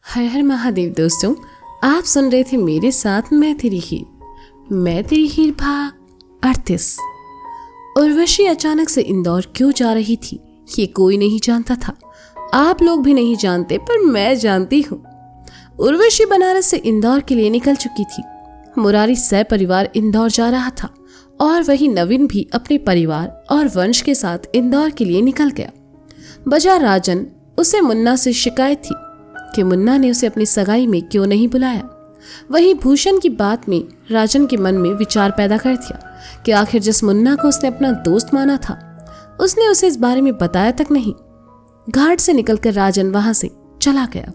हर हर महादेव दोस्तों, आप सुन रहे थे मेरे साथ मैं तेरी हीर भाग 38। उर्वशी अचानक से इंदौर क्यों जा रही थी ये कोई नहीं जानता था। आप लोग भी नहीं जानते, पर मैं जानती हूँ। उर्वशी बनारस से इंदौर के लिए निकल चुकी थी। मुरारी सपरिवार इंदौर जा रहा था और वही नवीन भी अपने परिवार और वंश के साथ इंदौर के लिए निकल गया। बजा राजन, उसे मुन्ना से शिकायत थी कि मुन्ना ने उसे अपनी सगाई में क्यों नहीं बुलाया। वहीं भूषण की बात में राजन के मन में विचार पैदा कर दिया कि आखिर जिस मुन्ना को उसने अपना दोस्त माना था, उसने उसे इस बारे में बताया तक नहीं। घाट से निकलकर राजन वहां से चला गया।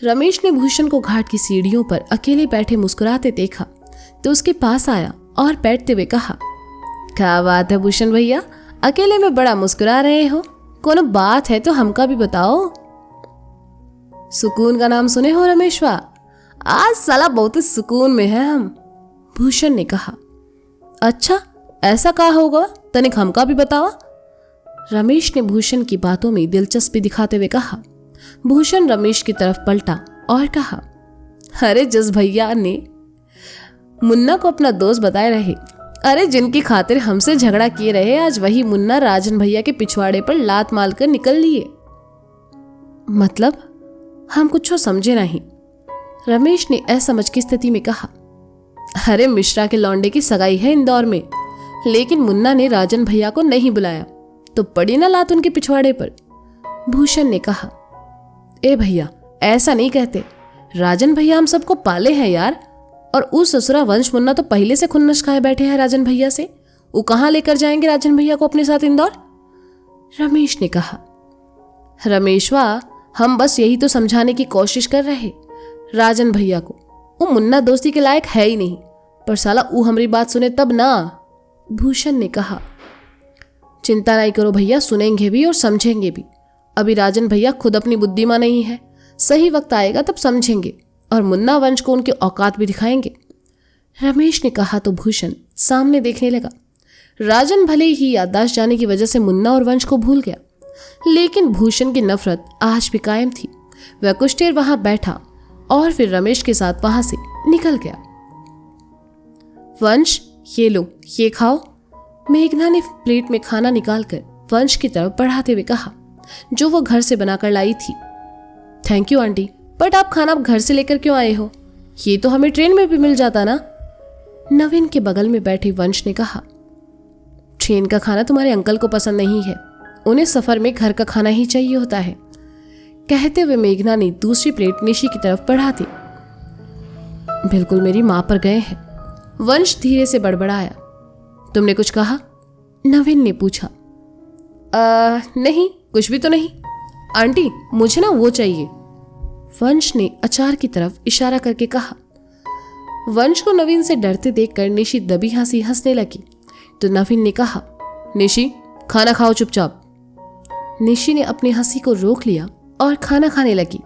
रमेश ने भूषण को घाट की सीढ़ियों पर अकेले बैठे मुस्कुराते देखा तो उसके पास आया और बैठते हुए कहा, क्या बात है भूषण भैया, अकेले में बड़ा मुस्कुरा रहे हो? कोनो बात है तो हमका भी बताओ। सुकून का नाम सुने हो रमेशवा? आज साला बहुत सुकून में है हम, भूषण ने कहा। अच्छा, ऐसा कहा होगा, तनिक हमका भी बताओ। रमेश ने भूषण की बातों में दिलचस्पी दिखाते हुए कहा। भूषण रमेश की तरफ पलटा और कहा, अरे जिस भैया ने मुन्ना को अपना दोस्त बताए रहे, अरे जिनकी खातिर हमसे झगड़ा किए रहे, आज वही मुन्ना राजन भैया के पिछवाड़े पर लात मार कर निकल लिए। मतलब हम कुछ समझे नहीं, रमेश ने असमझ की स्थिति में कहा। अरे मिश्रा के लौंडे की सगाई है इंदौर में, लेकिन मुन्ना ने राजन भैया को नहीं बुलाया तो पड़ी ना लात उनके पिछवाड़े पर, भूषण ने कहा। ए भैया, ऐसा नहीं कहते, राजन भैया हम सबको पाले हैं यार, और उस ससुरा वंश मुन्ना तो पहले से खुन्नस खाए बैठे हैं राजन भैया से। वो कहाँ लेकर जाएंगे राजन भैया को अपने साथ इंदौर? रमेश ने कहा। रमेशवा, हम बस यही तो समझाने की कोशिश कर रहे राजन भैया को, वो मुन्ना दोस्ती के लायक है ही नहीं, पर साला वो हमारी बात सुने तब ना, भूषण ने कहा। चिंता नहीं करो भैया, सुनेंगे भी और समझेंगे भी। अभी राजन भैया खुद अपनी बुद्धिमान नहीं है, सही वक्त आएगा तब समझेंगे और मुन्ना वंश को उनके औकात भी दिखाएंगे, रमेश ने कहा। तो भूषण सामने देखने लगा। राजन भले ही याददाश्त जाने की वजह से मुन्ना और वंश को भूल गया, लेकिन भूषण की नफरत आज भी कायम थी। वह कुछ देर वहां बैठा और फिर रमेश के साथ वहां से निकल गया। वंश, ये लो, ये खाओ, मेघना ने प्लेट में खाना निकालकर वंश की तरफ बढ़ाते हुए कहा, जो वो घर से बनाकर लाई थी। थैंक यू आंटी, बट आप खाना घर से लेकर क्यों आए हो? ये तो हमें ट्रेन में भी मिल जाता ना, नवीन के बगल में बैठे वंश ने कहा। ट्रेन का खाना तुम्हारे अंकल को पसंद नहीं है, उन्हें सफर में घर का खाना ही चाहिए होता है, कहते हुए मेघना ने दूसरी प्लेट निशी की तरफ बढ़ा दी। बिल्कुल मेरी मां पर गए हैं, वंश धीरे से बड़बड़ाया। तुमने कुछ कहा? नवीन ने पूछा। नहीं, कुछ भी तो नहीं आंटी, मुझे ना वो चाहिए, वंश ने अचार की तरफ इशारा करके कहा। वंश को नवीन से डरते देखकर निशी दबी हंसी हंसने लगी तो नवीन ने कहा, निशी खाना खाओ चुपचाप। निशी ने अपनी हंसी को रोक लिया और खाना खाने लगी।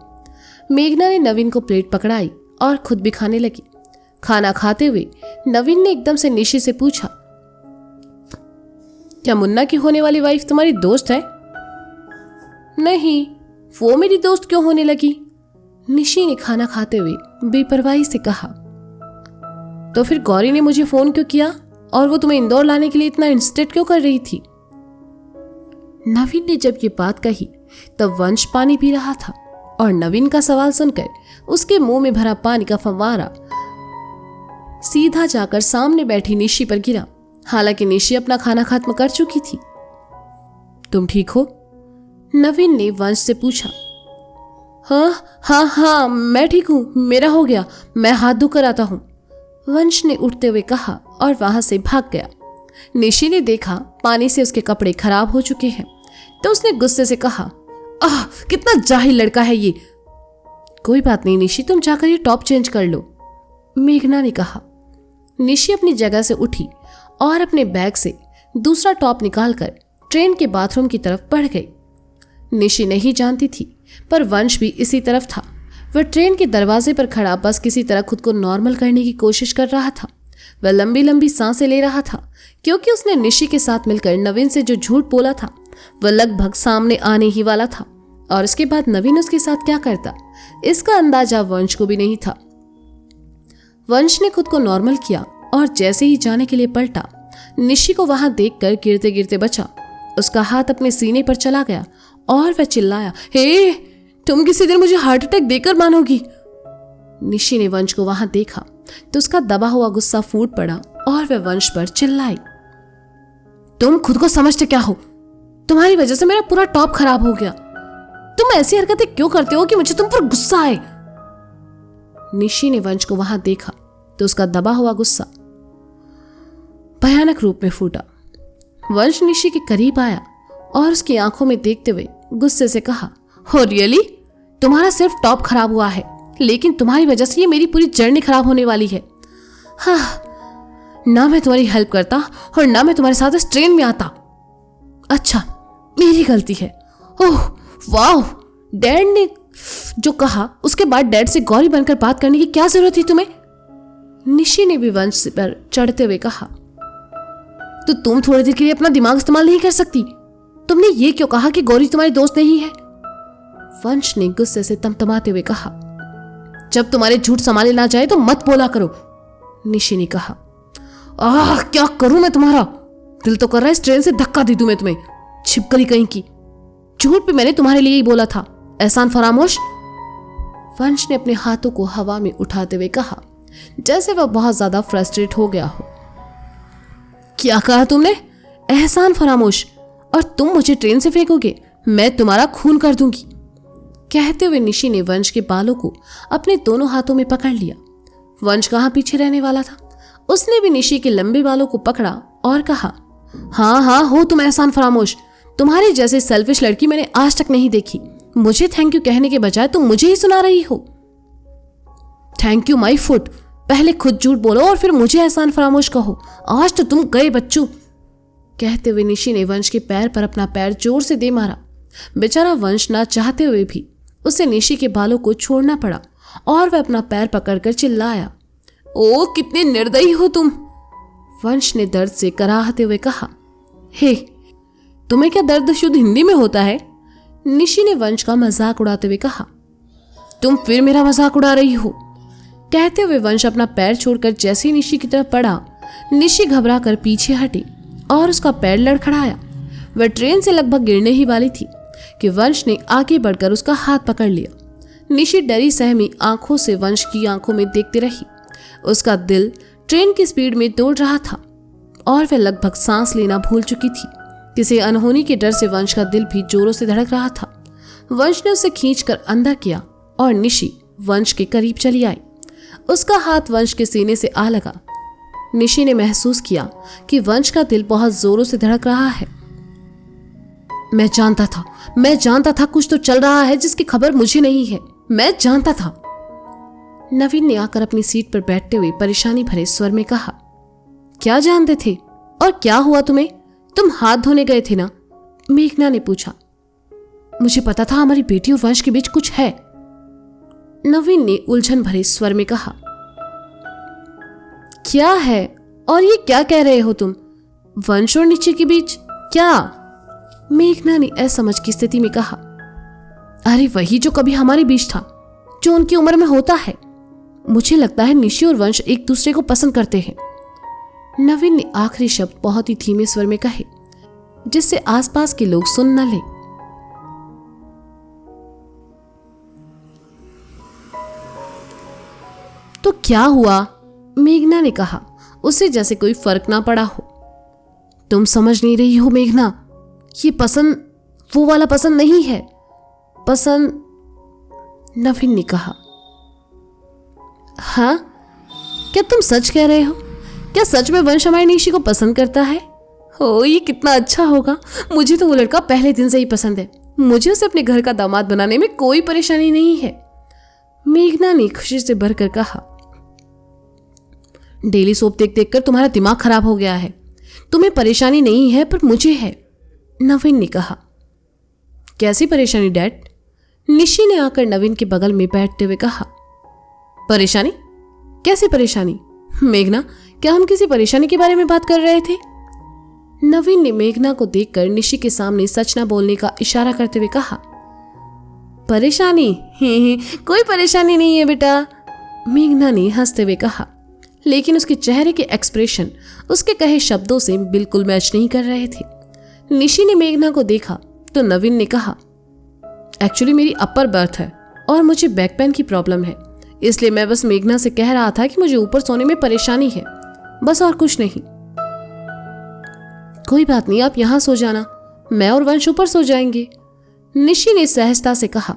मेघना ने नवीन को प्लेट पकड़ाई और खुद भी खाने लगी। खाना खाते हुए नवीन ने एकदम से निशी से पूछा, क्या मुन्ना की होने वाली वाइफ तुम्हारी दोस्त है? नहीं, वो मेरी दोस्त क्यों होने लगी? निशी ने खाना खाते हुए बेपरवाही से कहा। तो फिर गौरी ने मुझे फोन क्यों किया और वो तुम्हें इंदौर लाने के लिए इतना इंसिस्ट क्यों कर रही थी? नवीन ने जब ये बात कही तब वंश पानी पी रहा था और नवीन का सवाल सुनकर उसके मुंह में भरा पानी का फव्वारा सीधा जाकर सामने बैठी निशी पर गिरा। हालांकि निशी अपना खाना खत्म कर चुकी थी। तुम ठीक हो? नवीन ने वंश से पूछा। हाँ, मैं ठीक हूं, मेरा हो गया, मैं हाथ धोकर आता हूं, वंश ने उठते हुए कहा और वहां से भाग गया। निशी ने देखा पानी से उसके कपड़े खराब हो चुके हैं तो उसने गुस्से से कहा, आह कितना जाहिल लड़का है ये। कोई बात नहीं निशी, तुम जाकर ये टॉप चेंज कर लो, मेघना ने कहा। निशी अपनी जगह से उठी और अपने बैग से दूसरा टॉप निकालकर ट्रेन के बाथरूम की तरफ बढ़ गई। निशी नहीं जानती थी, पर वंश भी इसी तरफ था। वह ट्रेन के दरवाजे पर खड़ा बस किसी तरह खुद को नॉर्मल करने की कोशिश कर रहा था। वह लंबी लंबी सांसें ले रहा था क्योंकि उसने निशी के साथ मिलकर नवीन से जो झूठ बोला था वह लगभग सामने आने ही वाला था। और इसके बाद नवीन उसके साथ क्या करता, इसका अंदाजा वंश को भी नहीं था। वंश ने खुद को नॉर्मल किया और जैसे ही जाने के लिए पलटा, निशी को वहां देखकर गिरते गिरते बचा। उसका हाथ अपने सीने पर चला गया और वह चिल्लाया, हे, तुम किसी दिन मुझे हार्ट अटैक देकर मानोगी। निशी ने वंश को वहां देखा तो उसका दबा हुआ गुस्सा फूट पड़ा और वह वंश पर चिल्लाई, तुम खुद को समझते क्या हो? तुम्हारी वजह से मेरा पूरा टॉप खराब हो गया। तुम ऐसी हरकतें क्यों करते हो कि मुझे तुम पर गुस्सा आए? निशी ने वंश को वहां देखा तो उसका दबा हुआ गुस्सा भयानक रूप में फूटा। वंश निशी के करीब आया और उसकी आंखों में देखते हुए गुस्से से कहा, हो रियली? तुम्हारा सिर्फ टॉप खराब हुआ है, लेकिन तुम्हारी वजह से ये मेरी पूरी जर्नी खराब होने वाली है। हाँ, ना मैं तुम्हारी हेल्प करता और ना मैं तुम्हारे साथ इस ट्रेन में आता। अच्छा, मेरी गलती है। ओह वाह, डैड ने जो कहा उसके बाद डैड से गौरी बनकर बात करने की क्या जरूरत थी तुम्हें? निशी ने भी वंश पर चढ़ते हुए कहा, तो तुम थोड़ी देर के लिए अपना दिमाग इस्तेमाल नहीं कर सकती? तुमने ये क्यों कहा कि गौरी तुम्हारी दोस्त नहीं है? वंश ने गुस्से से तमतमाते हुए कहा, जब तुम्हारे झूठ संभाले ना जाए तो मत बोला करो। निशी ने कहा, आह, क्या करूं मैं तुम्हारा? दिल तो कर रहा है इस ट्रेन से धक्का दे दूं मैं तुम्हें, छिपकली कहीं की। झूठ पे मैंने तुम्हारे लिए ही बोला था, एहसान फरामोश। वंश ने अपने हाथों को हवा में उठाते हुए कहा, जैसे वह बहुत ज्यादा फ्रस्ट्रेट हो गया हो। क्या कहा तुमने? एहसान फरामोश? और तुम मुझे ट्रेन से फेंकोगे? मैं तुम्हारा खून कर दूंगी। कहते हुए निशी ने वंश के बालों को अपने दोनों हाथों में पकड़ लिया। वंश कहाँ पीछे रहने वाला था, उसने भी निशी के लंबे बालों को पकड़ा और कहा, हाँ हाँ, हो तुम एहसान फरामोश। तुम्हारी जैसी सेल्फिश लड़की मैंने आज तक नहीं देखी। मुझे थैंक यू कहने के बजाय तुम मुझे ही सुना रही हो। Thank you my foot. पहले खुद झूठ बोलो और फिर मुझे एहसान फरामोश कहो। आज तो तुम गए बच्चू। कहते हुए निशी ने वंश के पैर पर अपना पैर जोर से दे मारा। बेचारा वंश ना चाहते हुए भी उसे निशी के बालों को छोड़ना पड़ा और वह अपना पैर पकड़कर चिल्लाया, ओ कितने निर्दयी हो तुम। वंश ने दर्द से कराहते हुए कहा, हे, तुम्हें क्या दर्द शुद्ध हिंदी में होता है? निशी ने वंश का मजाक उड़ाते हुए कहा, तुम फिर मेरा मजाक उड़ा रही हो। कहते हुए वंश अपना पैर छोड़कर जैसे ही निशी की तरफ बढ़ा, निशी घबरा कर पीछे हटी और उसका पैर लड़खड़ाया। वह ट्रेन से लगभग गिरने ही वाली थी कि वंश ने आगे बढ़कर उसका हाथ पकड़ लिया। निशी डरी सहमी आंखों से वंश की आंखों में देखती रही। उसका दिल ट्रेन की स्पीड में दौड़ रहा था और वह लगभग सांस लेना भूल चुकी थी। किसी अनहोनी के डर से वंश का दिल भी जोरों से धड़क रहा था। वंश ने उसे खींचकर अंदर किया और निशी वंश के करीब चली आई। उसका हाथ वंश के सीने से आ लगा। निशी ने महसूस किया कि वंश का दिल बहुत जोरों से धड़क रहा है। मैं जानता था कुछ तो चल रहा है जिसकी खबर मुझे नहीं है। मैं जानता था। नवीन ने आकर अपनी सीट पर बैठते हुए परेशानी भरे स्वर में कहा, क्या जानते थे और क्या हुआ तुम्हें? तुम हाथ धोने गए थे ना? मेघना ने पूछा। मुझे पता था हमारी बेटी और वंश के बीच कुछ है, नवीन ने उलझन भरे स्वर में कहा। क्या है और ये क्या कह रहे हो तुम? वंश और निशी के बीच क्या? मेघना ने असमझ की स्थिति में कहा, अरे वही जो कभी हमारे बीच था, जो उनकी उम्र में होता है। मुझे लगता है निशी और वंश एक दूसरे को पसंद करते हैं। नवीन ने आखिरी शब्द बहुत ही धीमे स्वर में कहे, जिससे आसपास के लोग सुन न लें। तो क्या हुआ? मेघना ने कहा, उसे जैसे कोई फर्क ना पड़ा हो। तुम समझ नहीं रही हो मेघना, ये पसंद वो वाला पसंद नहीं है। पसंद, नवीन ने कहा। हाँ, क्या तुम सच कह रहे हो? क्या सच में वंश हमारी निशी को पसंद करता है? ओ, ये कितना अच्छा होगा। मुझे तो वो लड़का पहले दिन से ही पसंद है। मुझे उसे अपने घर का दामाद बनाने में कोई परेशानी नहीं है। मेघना ने खुशी से भरकर कहा, डेली सोप देख देख कर तुम्हारा दिमाग खराब हो गया है। तुम्हें परेशानी नहीं है पर मुझे है, नवीन ने कहा। कैसी परेशानी डैड? निशी ने आकर नवीन के बगल में बैठते हुए कहा। परेशानी? कैसी परेशानी? मेघना, क्या हम किसी परेशानी के बारे में बात कर रहे थे? नवीन ने मेघना को देखकर निशी के सामने सच न बोलने का इशारा करते हुए कहा। परेशानी? कोई परेशानी नहीं है बेटा, मेघना ने हंसते हुए कहा, लेकिन उसके चेहरे के एक्सप्रेशन उसके कहे शब्दों से बिल्कुल मैच नहीं कर रहे थे। निशी ने मेघना को देखा तो नवीन ने कहा, एक्चुअली मेरी अपर बर्थ है और मुझे बैक पेन की प्रॉब्लम है, इसलिए मैं बस मेघना से कह रहा था कि मुझे ऊपर सोने में परेशानी है, बस और कुछ नहीं। कोई बात नहीं, आप यहां सो जाना, मैं और वंश ऊपर सो जाएंगे, निशी ने सहजता से कहा।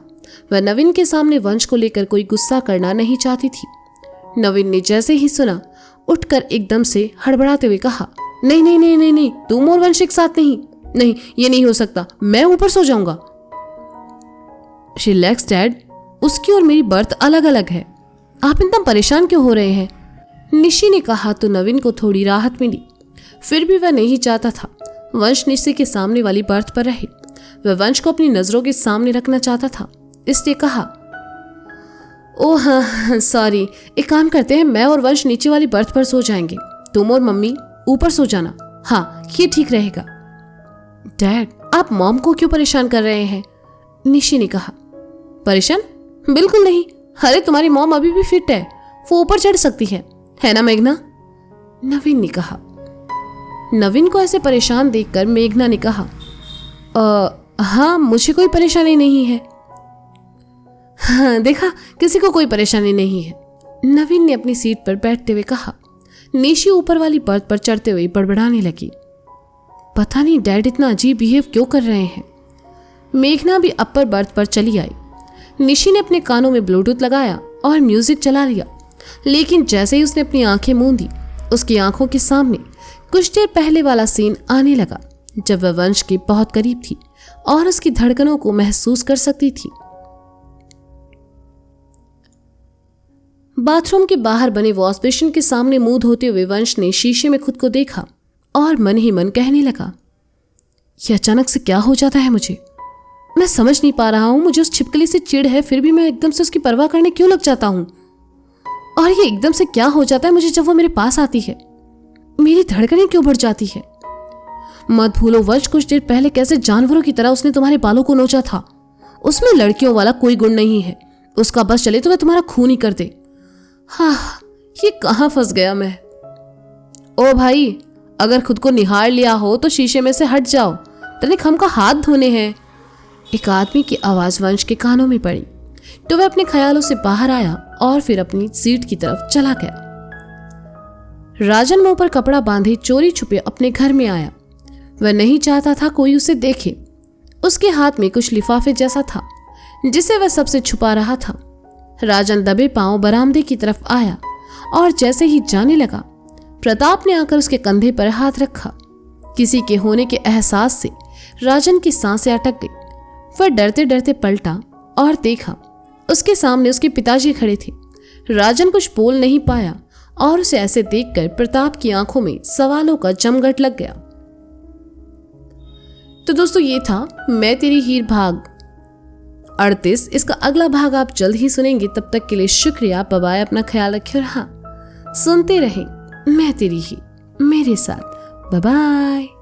वह नवीन के सामने वंश को लेकर कोई गुस्सा करना नहीं चाहती थी। नवीन ने जैसे ही सुना उठकर एकदम से हड़बड़ाते हुए कहा, नहीं नहीं नहीं नहीं नहीं, तुम और वंश एक साथ नहीं, नहीं ये नहीं हो सकता, मैं ऊपर सो जाऊंगा। रिलैक्स डैड, उसकी और मेरी बर्थ अलग अलग है, आप इतना परेशान क्यों हो रहे हैं, निशी ने कहा तो नवीन को थोड़ी राहत मिली। फिर भी वह नहीं चाहता था वंश निशी के सामने वाली बर्थ पर रहे। वह वंश को अपनी नजरों के सामने रखना चाहता था, इसलिए कहा, ओह हाँ सॉरी, एक काम करते हैं, मैं और वंश नीचे वाली बर्थ पर सो जाएंगे, तुम और मम्मी ऊपर सो जाना, हाँ ये ठीक रहेगा। डैड, आप मॉम को क्यों परेशान कर रहे हैं, निशी ने कहा। परेशान? बिल्कुल नहीं, अरे तुम्हारी मॉम अभी भी फिट है, वो ऊपर चढ़ सकती है ना मेघना, नवीन ने कहा। नवीन को ऐसे परेशान देखकर मेघना ने कहा, हाँ मुझे कोई परेशानी नहीं है। हाँ देखा, किसी को कोई परेशानी नहीं है, नवीन ने अपनी सीट पर बैठते हुए कहा। निशी ऊपर वाली बर्थ पर चढ़ते हुए बड़बड़ाने लगी, पता नहीं डैड इतना अजीब बिहेव क्यों कर रहे हैं। मेघना भी अपर बर्थ पर चली आई। निशी ने अपने कानों में ब्लूटूथ लगाया और म्यूजिक चला लिया, लेकिन जैसे ही उसने अपनी आंखें मूंदी, उसकी आंखों के सामने कुछ देर पहले वाला सीन आने लगा, जब वह वंश के बहुत करीब थी और उसकी धड़कनों को महसूस कर सकती थी। बाथरूम के बाहर बने वॉश बेसिन के सामने मुंह धोते हुए वंश ने शीशे में खुद को देखा और मन ही मन कहने लगा, यह अचानक से क्या हो जाता है मुझे, मैं समझ नहीं पा रहा हूं, मुझे उस छिपकली से चिढ़ है, फिर भी मैं एकदम से उसकी परवाह करने क्यों लग जाता हूं, और ये एकदम से क्या हो जाता है मुझे जब वो मेरे पास आती है, मेरी धड़कनें क्यों बढ़ जाती है। मत भूलो वंश, कुछ देर पहले कैसे जानवरों की तरह उसने तुम्हारे बालों को नोचा था, उसमें लड़कियों वाला कोई गुण नहीं है, उसका बस चले तो वह तुम्हारा खून ही कर दे। हाँ, ये कहाँ फंस गया मैं। ओ भाई, अगर खुद को निहार लिया हो तो शीशे में से हट जाओ, तनिक हमका हाथ धोने हैं। एक आदमी की आवाज वंश के कानों में पड़ी तो वह अपने ख्यालों से बाहर आया और फिर अपनी सीट की तरफ चला गया। राजन मुंह पर कपड़ा बांधे चोरी छुपे अपने घर में आया। वह नहीं चाहता था कोई उसे देखे। उसके हाथ में कुछ लिफाफे जैसा था जिसे वह सबसे छुपा रहा था। राजन दबे पांव बरामदे की तरफ आया और जैसे ही जाने लगा, प्रताप ने आकर उसके कंधे पर हाथ रखा। किसी के होने के एहसास से राजन की सांसें अटक गई। वह डरते डरते पलटा और देखा उसके सामने उसके पिताजी खड़े थे। राजन कुछ बोल नहीं पाया और उसे ऐसे देखकर प्रताप की आंखों में सवालों का जमघट लग गया। तो दोस्तों, ये था मैं तेरी हीर भाग 38। इसका अगला भाग आप जल्द ही सुनेंगे। तब तक के लिए शुक्रिया, बाय बाय, अपना ख्याल रखिए और हाँ, सुनते रहें मैं तेरी ही मेरे साथ। Bye bye.